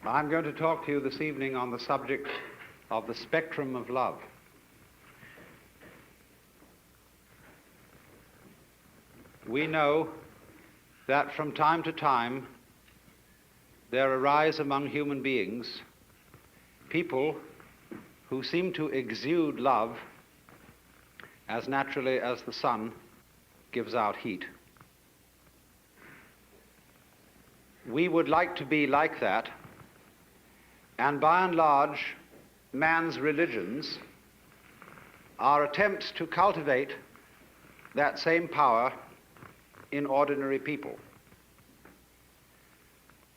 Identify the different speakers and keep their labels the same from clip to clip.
Speaker 1: I'm going to talk to you this evening on the subject of the spectrum of love. We know that from time to time there arise among human beings people who seem to exude love as naturally as the sun gives out heat. We would like to be like that, and by and large, man's religions are attempts to cultivate that same power in ordinary people.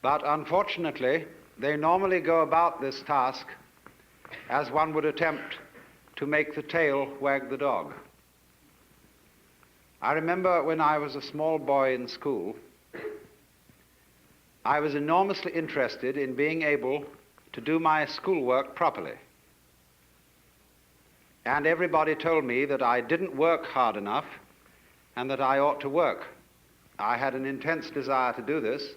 Speaker 1: But unfortunately, they normally go about this task as one would attempt to make the tail wag the dog. I remember when I was a small boy in school, I was enormously interested in being able to do my schoolwork properly. And everybody told me that I didn't work hard enough and that I ought to work. I had an intense desire to do this,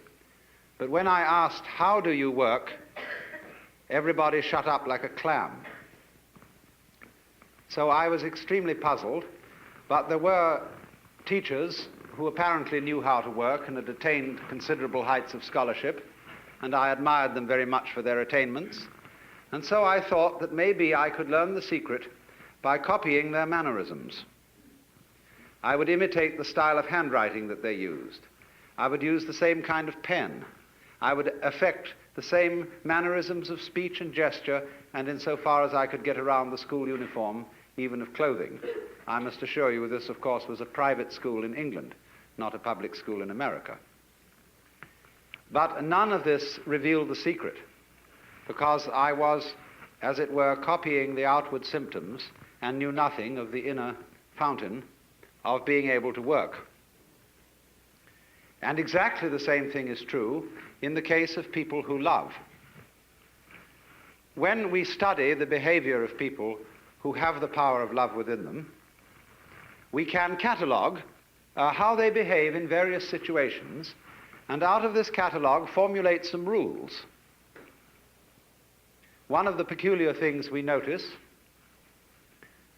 Speaker 1: but when I asked, "How do you work?" everybody shut up like a clam. So I was extremely puzzled, but there were teachers who apparently knew how to work and had attained considerable heights of scholarship, and I admired them very much for their attainments. And so I thought that maybe I could learn the secret by copying their mannerisms. I would imitate the style of handwriting that they used. I would use the same kind of pen. I would affect the same mannerisms of speech and gesture, and insofar as I could get around the school uniform, even of clothing. I must assure you this, of course, was a private school in England, not a public school in America. But none of this revealed the secret, because I was, as it were, copying the outward symptoms and knew nothing of the inner fountain of being able to work. And exactly the same thing is true in the case of people who love. When we study the behavior of people who have the power of love within them, we can catalogue how they behave in various situations, and out of this catalogue formulate some rules. One of the peculiar things we notice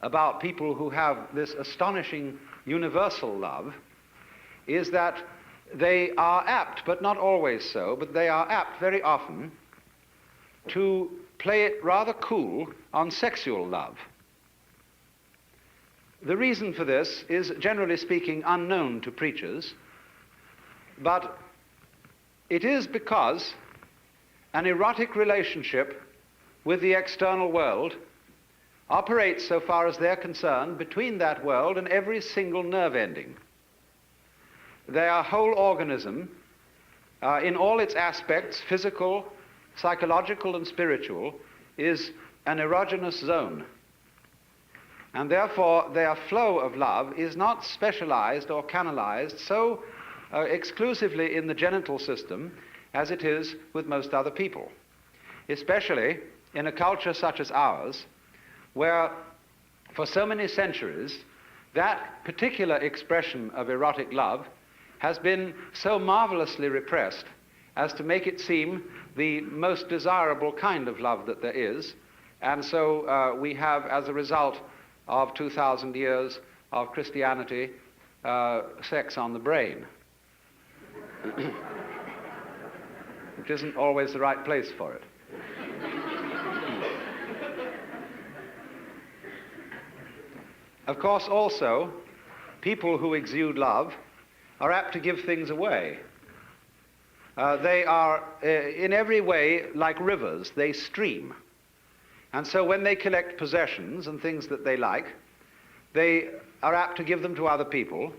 Speaker 1: about people who have this astonishing universal love is that they are apt, but not always so, but they are apt very often to play it rather cool on sexual love. The reason for this is, generally speaking, unknown to preachers, but it is because an erotic relationship with the external world operates, so far as they're concerned, between that world and every single nerve ending. Their whole organism, in all its aspects, physical, psychological, and spiritual, is an erogenous zone. And therefore, their flow of love is not specialized or canalized so exclusively in the genital system as it is with most other people, especially in a culture such as ours, where for so many centuries that particular expression of erotic love has been so marvelously repressed as to make it seem the most desirable kind of love that there is. And so we have, as a result of 2,000 years of Christianity, sex on the brain, which isn't always the right place for it. Of course, also, people who exude love are apt to give things away. They are, in every way, like rivers. They stream. And so when they collect possessions and things that they like, they are apt to give them to other people,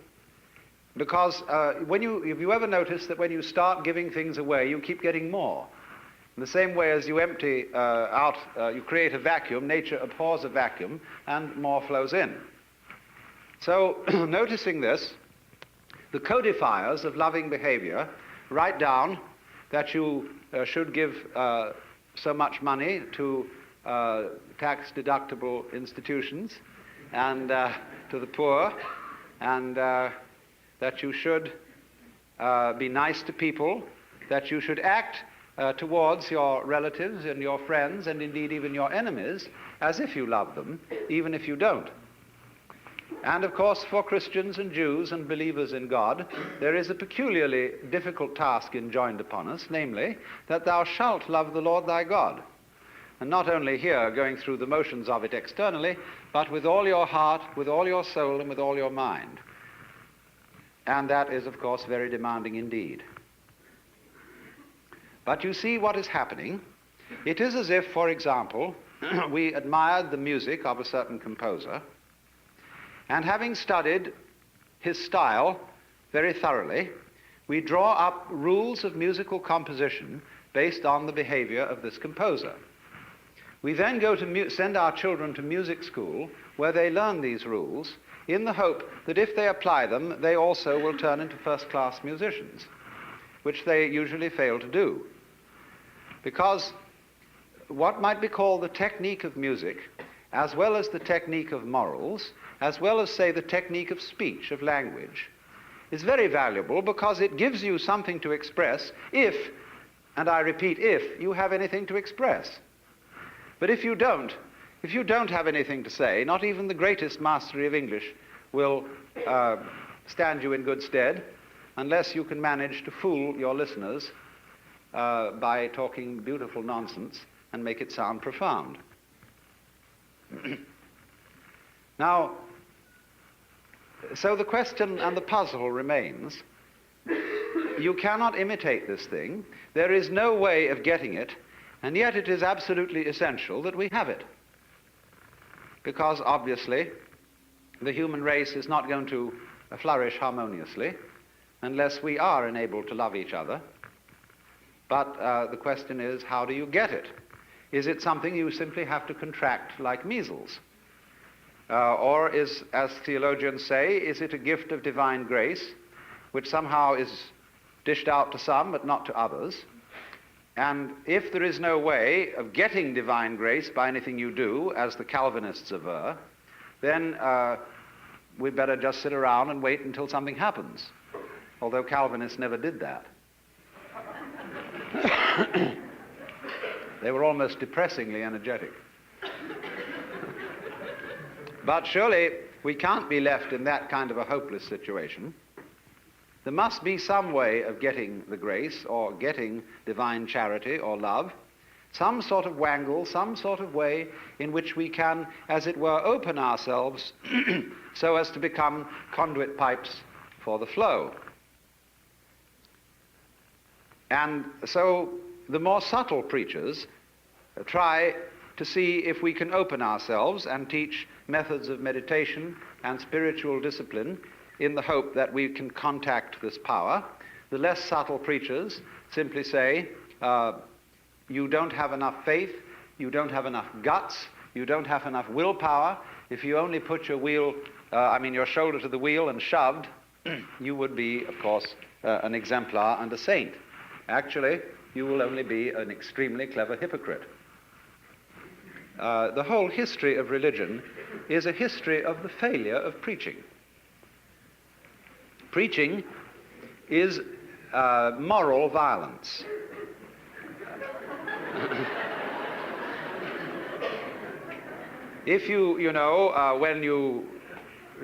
Speaker 1: because if you ever notice that when you start giving things away, you keep getting more. In the same way as you empty out, you create a vacuum, nature abhors a vacuum, and more flows in. So, noticing this, the codifiers of loving behavior write down that you should give so much money to tax-deductible institutions and to the poor, and that you should be nice to people, that you should act towards your relatives and your friends and indeed even your enemies as if you love them, even if you don't. And of course, for Christians and Jews and believers in God, there is a peculiarly difficult task enjoined upon us, namely, that thou shalt love the Lord thy God. And not only here, going through the motions of it externally, but with all your heart, with all your soul, and with all your mind. And that is, of course, very demanding indeed. But you see what is happening. It is as if, for example, we admired the music of a certain composer, and having studied his style very thoroughly, we draw up rules of musical composition based on the behavior of this composer. We then go to send our children to music school, where they learn these rules, in the hope that if they apply them, they also will turn into first-class musicians, which they usually fail to do. Because what might be called the technique of music, as well as the technique of morals, as well as, say, the technique of speech, of language, is very valuable because it gives you something to express if, and I repeat, if you have anything to express. But if you don't have anything to say, not even the greatest mastery of English will stand you in good stead unless you can manage to fool your listeners by talking beautiful nonsense and make it sound profound. Now, so the question and the puzzle remains. You cannot imitate this thing. There is no way of getting it, and yet it is absolutely essential that we have it. Because obviously, the human race is not going to flourish harmoniously unless we are enabled to love each other. But the question is, how do you get it? Is it something you simply have to contract like measles? Or is, as theologians say, is it a gift of divine grace, which somehow is dished out to some but not to others? And if there is no way of getting divine grace by anything you do, as the Calvinists aver, then we better just sit around and wait until something happens, although Calvinists never did that. They were almost depressingly energetic. But surely we can't be left in that kind of a hopeless situation. There must be some way of getting the grace or getting divine charity or love, some sort of wangle, some sort of way in which we can, as it were, open ourselves so as to become conduit pipes for the flow. And so the more subtle preachers try to see if we can open ourselves and teach methods of meditation and spiritual discipline in the hope that we can contact this power. The less subtle preachers simply say, you don't have enough faith, you don't have enough guts, you don't have enough willpower. If you only put your shoulder to the wheel and shoved, you would be, of course, an exemplar and a saint. Actually, you will only be an extremely clever hypocrite. The whole history of religion is a history of the failure of preaching. Preaching is moral violence. If when you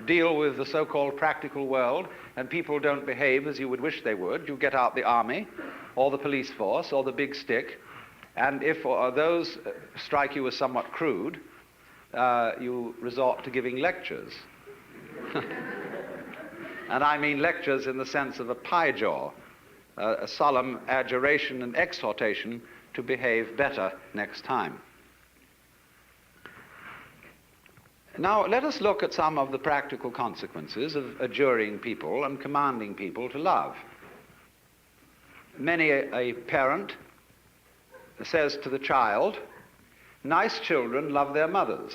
Speaker 1: deal with the so-called practical world and people don't behave as you would wish they would, you get out the army or the police force or the big stick, and if those strike you as somewhat crude, you resort to giving lectures. And I mean lectures in the sense of a pie jaw, a solemn adjuration and exhortation to behave better next time. Now, let us look at some of the practical consequences of adjuring people and commanding people to love. Many a parent says to the child, nice children love their mothers.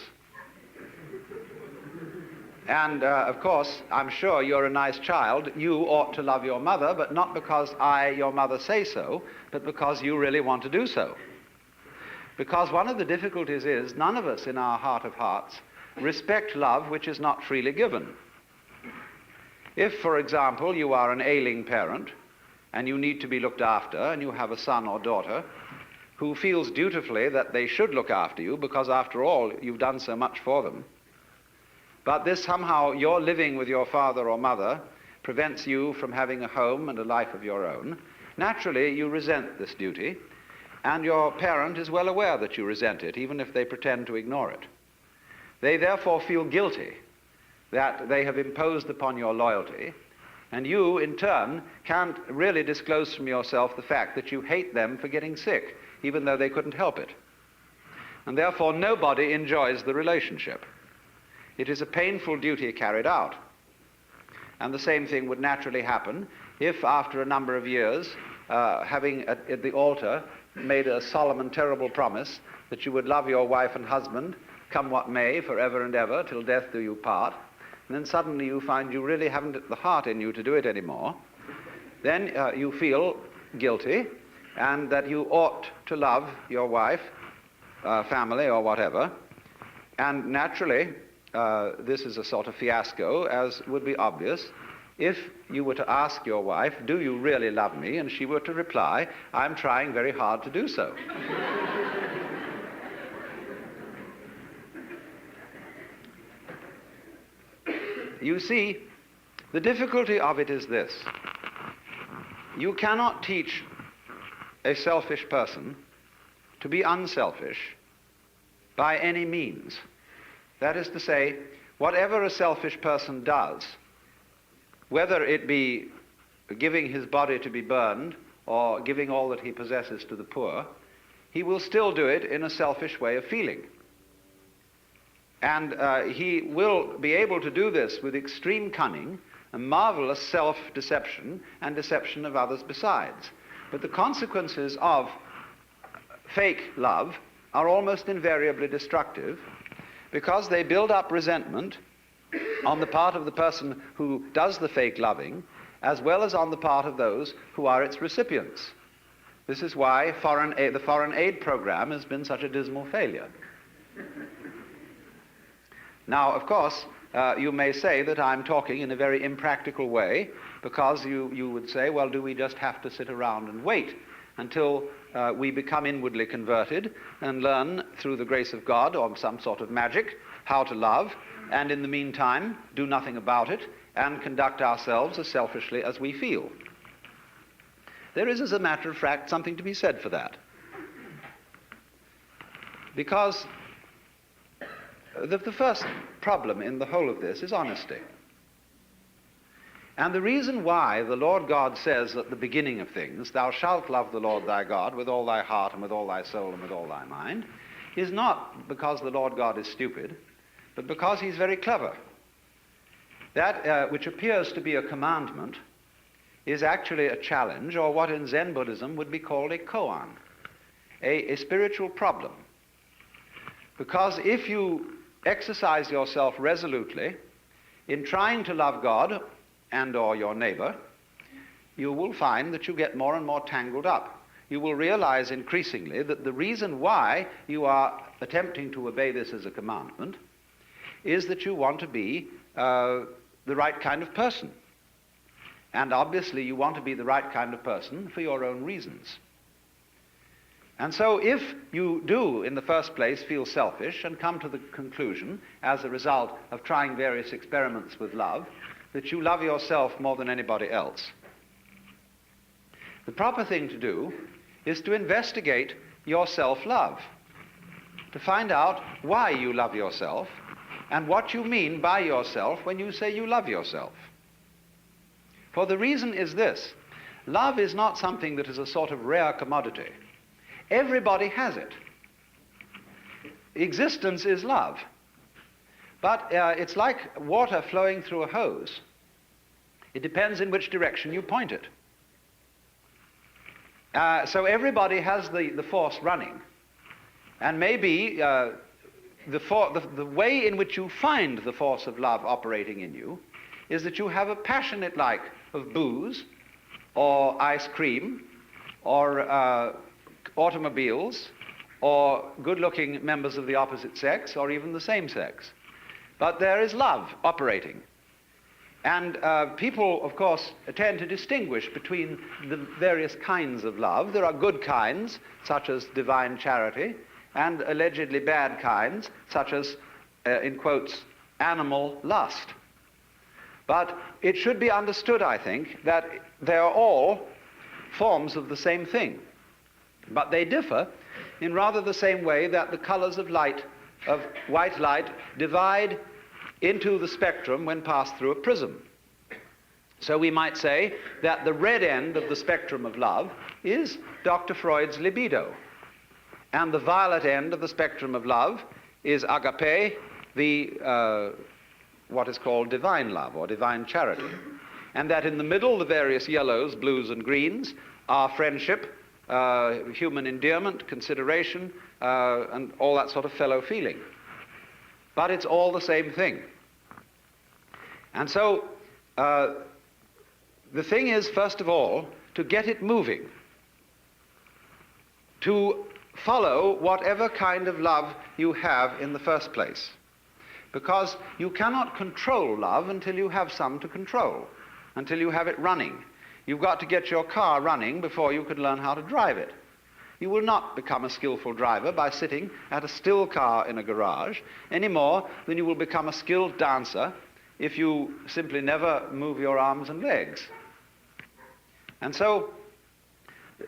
Speaker 1: And of course, I'm sure you're a nice child. You ought to love your mother, but not because I, your mother, say so, but because you really want to do so. Because one of the difficulties is none of us in our heart of hearts respect love which is not freely given. If, for example, you are an ailing parent and you need to be looked after, and you have a son or daughter who feels dutifully that they should look after you because, after all, you've done so much for them. But this somehow, your living with your father or mother prevents you from having a home and a life of your own. Naturally, you resent this duty, and your parent is well aware that you resent it, even if they pretend to ignore it. They therefore feel guilty that they have imposed upon your loyalty, and you, in turn, can't really disclose from yourself the fact that you hate them for getting sick, even though they couldn't help it. And therefore, nobody enjoys the relationship. It is a painful duty carried out. And the same thing would naturally happen if, after a number of years, having at the altar made a solemn and terrible promise that you would love your wife and husband, come what may, forever and ever, till death do you part, and then suddenly you find you really haven't the heart in you to do it anymore, then you feel guilty, and that you ought to love your wife, family, or whatever. And naturally, this is a sort of fiasco, as would be obvious, if you were to ask your wife, "Do you really love me?" and she were to reply, "I'm trying very hard to do so." You see, the difficulty of it is this. You cannot teach a selfish person to be unselfish by any means. That is to say, whatever a selfish person does, whether it be giving his body to be burned or giving all that he possesses to the poor, he will still do it in a selfish way of feeling. And he will be able to do this with extreme cunning and marvelous self-deception and deception of others besides. But the consequences of fake love are almost invariably destructive, because they build up resentment on the part of the person who does the fake loving, as well as on the part of those who are its recipients. This is why the foreign aid program has been such a dismal failure. Now, of course, you may say that I'm talking in a very impractical way, because you would say, well, do we just have to sit around and wait until we become inwardly converted and learn through the grace of God or some sort of magic how to love, and in the meantime do nothing about it and conduct ourselves as selfishly as we feel? There is, as a matter of fact, something to be said for that. Because the first problem in the whole of this is honesty. And the reason why the Lord God says at the beginning of things, "Thou shalt love the Lord thy God with all thy heart and with all thy soul and with all thy mind," is not because the Lord God is stupid, but because he's very clever. That which appears to be a commandment is actually a challenge, or what in Zen Buddhism would be called a koan, a spiritual problem. Because if you exercise yourself resolutely in trying to love God and or your neighbor, you will find that you get more and more tangled up. You will realize increasingly that the reason why you are attempting to obey this as a commandment is that you want to be the right kind of person. And obviously you want to be the right kind of person for your own reasons. And so if you do, in the first place, feel selfish and come to the conclusion, as a result of trying various experiments with love, that you love yourself more than anybody else, the proper thing to do is to investigate your self-love, to find out why you love yourself and what you mean by yourself when you say you love yourself. For the reason is this: love is not something that is a sort of rare commodity. Everybody has it. Existence is love. But it's like water flowing through a hose. It depends in which direction you point it. So everybody has the force running. And maybe the way in which you find the force of love operating in you is that you have a passionate like of booze, or ice cream, or automobiles, or good-looking members of the opposite sex, or even the same sex. But there is love operating. And people, of course, tend to distinguish between the various kinds of love. There are good kinds, such as divine charity, and allegedly bad kinds, such as, in quotes, animal lust. But it should be understood, I think, that they are all forms of the same thing. But they differ in rather the same way that the colors of light, of white light, divide into the spectrum when passed through a prism. So we might say that the red end of the spectrum of love is Dr. Freud's libido, and the violet end of the spectrum of love is agape, the what is called divine love or divine charity, and that in the middle the various yellows, blues, and greens are friendship, human endearment, consideration, and all that sort of fellow feeling. But it's all the same thing. And so the thing is, first of all, to get it moving, to follow whatever kind of love you have in the first place. Because you cannot control love until you have some to control, until you have it running. You've got to get your car running before you can learn how to drive it. You will not become a skillful driver by sitting at a still car in a garage any more than you will become a skilled dancer if you simply never move your arms and legs. And so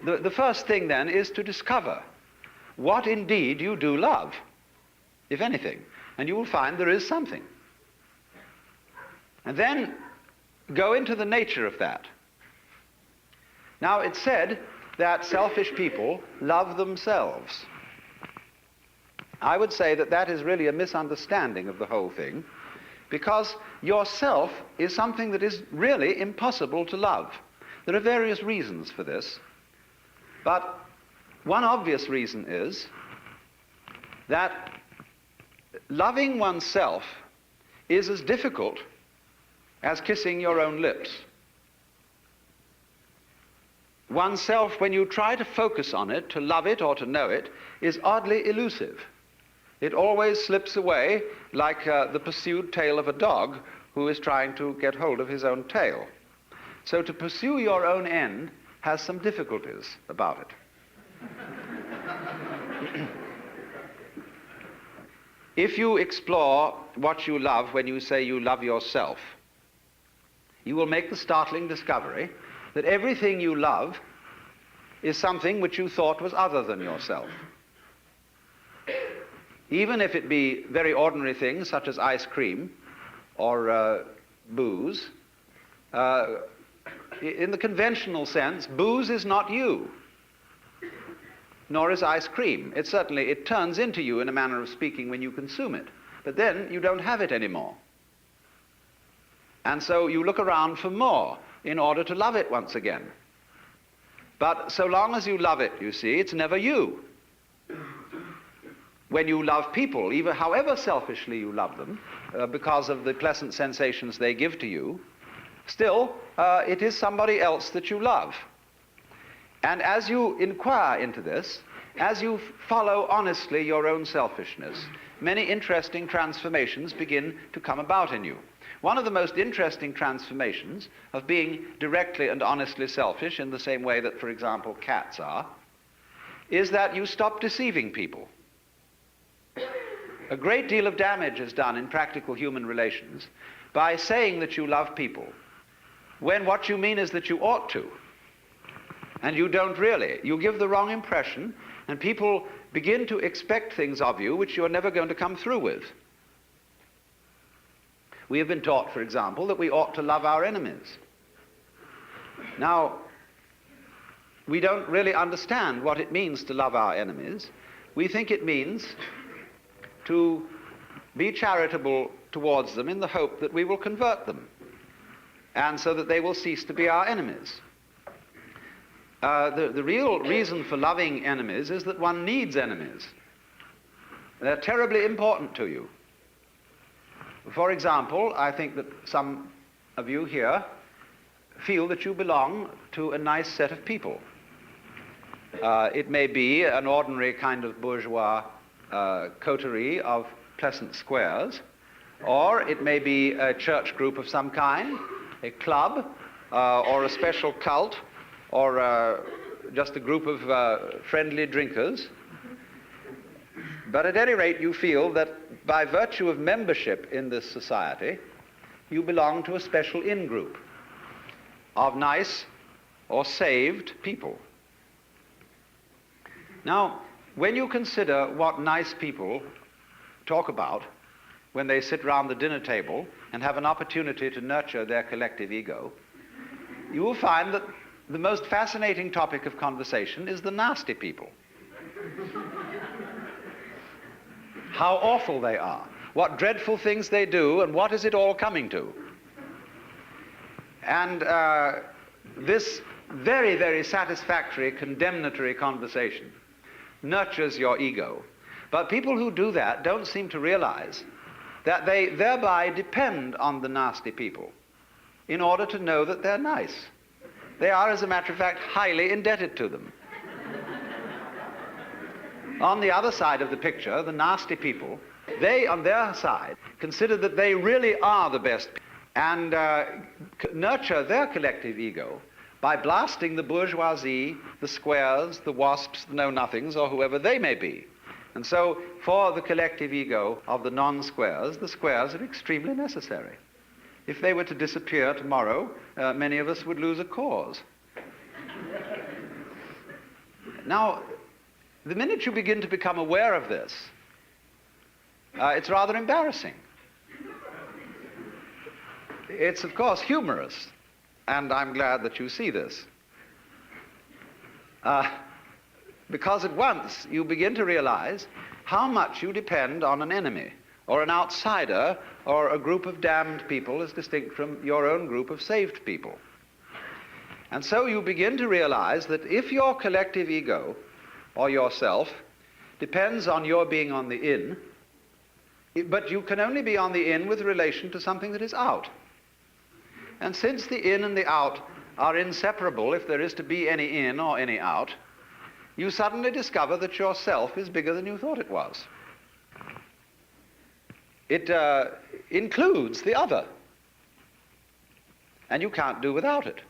Speaker 1: the first thing then is to discover what indeed you do love, if anything, and you will find there is something. And then go into the nature of that. Now, it's said that selfish people love themselves. I would say that that is really a misunderstanding of the whole thing, because yourself is something that is really impossible to love. There are various reasons for this, but one obvious reason is that loving oneself is as difficult as kissing your own lips. Oneself, when you try to focus on it, to love it or to know it, is oddly elusive. It always slips away like the pursued tail of a dog who is trying to get hold of his own tail. So to pursue your own end has some difficulties about it. If you explore what you love when you say you love yourself, you will make the startling discovery that everything you love is something which you thought was other than yourself. Even if it be very ordinary things such as ice cream or booze, in the conventional sense, booze is not you, nor is ice cream. It turns into you in a manner of speaking when you consume it, but then you don't have it anymore. And so you look around for more in order to love it once again. But so long as you love it, you see, it's never you. When you love people, even however selfishly you love them, because of the pleasant sensations they give to you, still, it is somebody else that you love. And as you inquire into this, as you follow honestly your own selfishness, many interesting transformations begin to come about in you. One of the most interesting transformations of being directly and honestly selfish, in the same way that, for example, cats are, is that you stop deceiving people. A great deal of damage is done in practical human relations by saying that you love people, when what you mean is that you ought to, and you don't really. You give the wrong impression, and people begin to expect things of you which you're never going to come through with. We have been taught, for example, that we ought to love our enemies. Now, we don't really understand what it means to love our enemies. We think it means to be charitable towards them in the hope that we will convert them, and so that they will cease to be our enemies. The real reason for loving enemies is that one needs enemies. They're terribly important to you. For example, I think that some of you here feel that you belong to a nice set of people. It may be an ordinary kind of bourgeois coterie of pleasant squares, or it may be a church group of some kind, a club, or a special cult, or just a group of friendly drinkers. But at any rate, you feel that by virtue of membership in this society, you belong to a special in-group of nice or saved people. Now, when you consider what nice people talk about when they sit round the dinner table and have an opportunity to nurture their collective ego, you will find that the most fascinating topic of conversation is the nasty people. How awful they are, what dreadful things they do, and what is it all coming to? And this very, very satisfactory, condemnatory conversation nurtures your ego. But people who do that don't seem to realize that they thereby depend on the nasty people in order to know that they're nice. They are, as a matter of fact, highly indebted to them. On the other side of the picture, the nasty people, they, on their side, consider that they really are the best and nurture their collective ego by blasting the bourgeoisie, the squares, the wasps, the know-nothings, or whoever they may be. And so, for the collective ego of the non-squares, the squares are extremely necessary. If they were to disappear tomorrow, many of us would lose a cause. Now, the minute you begin to become aware of this, it's rather embarrassing. It's, of course, humorous, and I'm glad that you see this. Because at once you begin to realize how much you depend on an enemy, or an outsider, or a group of damned people as distinct from your own group of saved people. And so you begin to realize that if your collective ego, or yourself, depends on your being on the in, but you can only be on the in with relation to something that is out. And since the in and the out are inseparable, if there is to be any in or any out, you suddenly discover that yourself is bigger than you thought it was. It includes the other, and you can't do without it.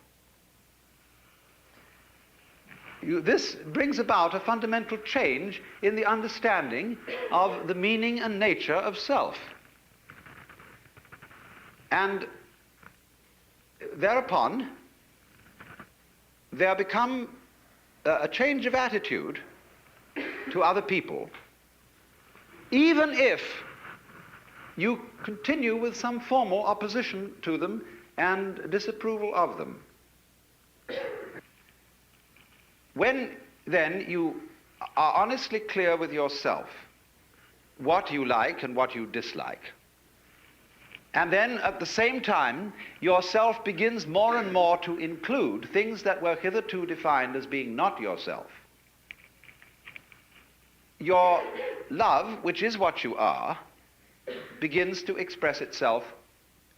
Speaker 1: This brings about a fundamental change in the understanding of the meaning and nature of self. And thereupon, there become a change of attitude to other people, even if you continue with some formal opposition to them and disapproval of them. When then you are honestly clear with yourself what you like and what you dislike, and then at the same time yourself begins more and more to include things that were hitherto defined as being not yourself, your love, which is what you are, begins to express itself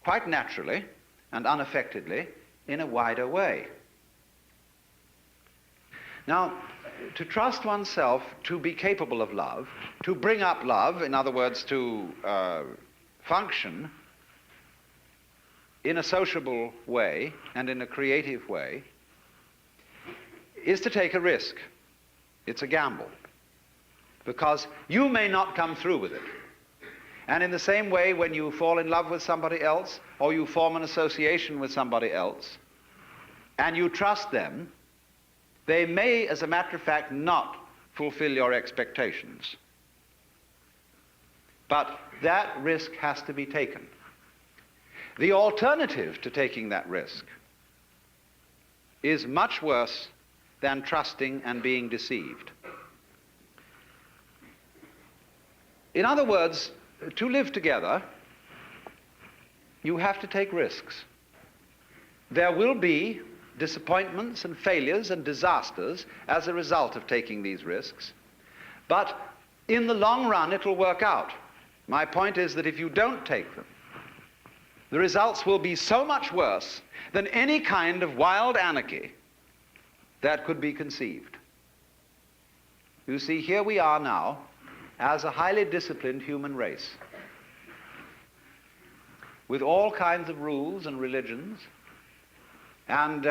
Speaker 1: quite naturally and unaffectedly in a wider way. Now, to trust oneself to be capable of love, to bring up love, in other words, to function in a sociable way and in a creative way, is to take a risk. It's a gamble, because you may not come through with it. And in the same way, when you fall in love with somebody else, or you form an association with somebody else, and you trust them, they may, as a matter of fact, not fulfill your expectations. But that risk has to be taken. The alternative to taking that risk is much worse than trusting and being deceived. In other words, to live together, you have to take risks. There will be disappointments and failures and disasters as a result of taking these risks, but in the long run it will work out. My point is that if you don't take them, the results will be so much worse than any kind of wild anarchy that could be conceived. You see, here we are now as a highly disciplined human race. with all kinds of rules and religions. And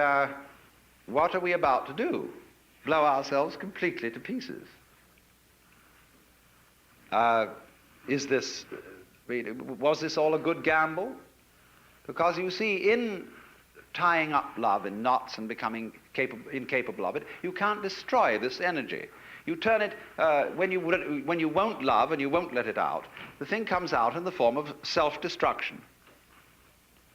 Speaker 1: what are we about to do? Blow ourselves completely to pieces. Was this all a good gamble? Because you see, in tying up love in knots and becoming incapable of it, you can't destroy this energy. You turn it, when you won't love and you won't let it out, the thing comes out in the form of self-destruction.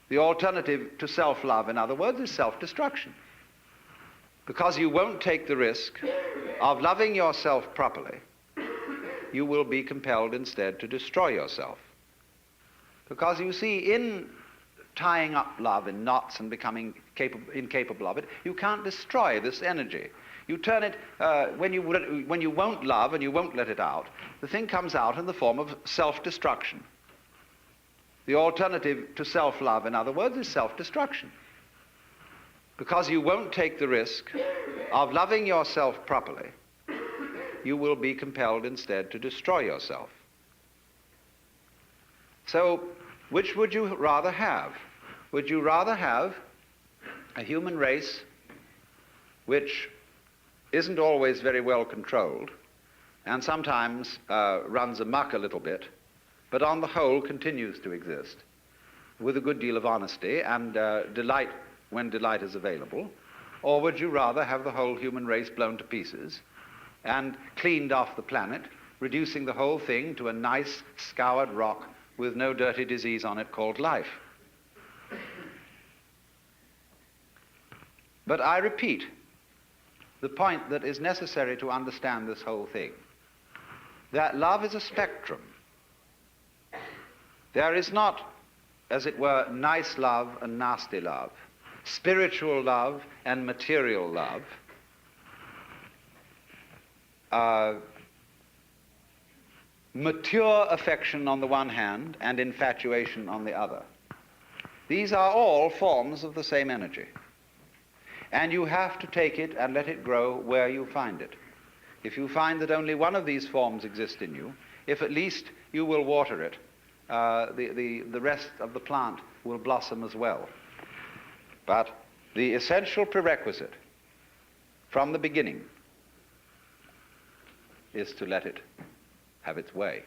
Speaker 1: The alternative to self-love, in other words, is self-destruction. Because you won't take the risk of loving yourself properly, you will be compelled instead to destroy yourself. Because you see, in tying up love in knots and becoming incapable of it, you can't destroy this energy. You turn it, when you won't love and you won't let it out, the thing comes out in the form of self-destruction. The alternative to self-love, in other words, is self-destruction. Because you won't take the risk of loving yourself properly, you will be compelled instead to destroy yourself. So, which would you rather have? Would you rather have a human race which isn't always very well controlled and sometimes runs amok a little bit, but on the whole continues to exist with a good deal of honesty and delight when delight is available? Or would you rather have the whole human race blown to pieces and cleaned off the planet, reducing the whole thing to a nice scoured rock with no dirty disease on it called life? But I repeat the point that is necessary to understand this whole thing, that love is a spectrum. There is not, as it were, nice love and nasty love, spiritual love and material love, mature affection on the one hand and infatuation on the other. These are all forms of the same energy. And you have to take it and let it grow where you find it. If you find that only one of these forms exist in you, if at least you will water it, the rest of the plant will blossom as well. But the essential prerequisite from the beginning is to let it have its way.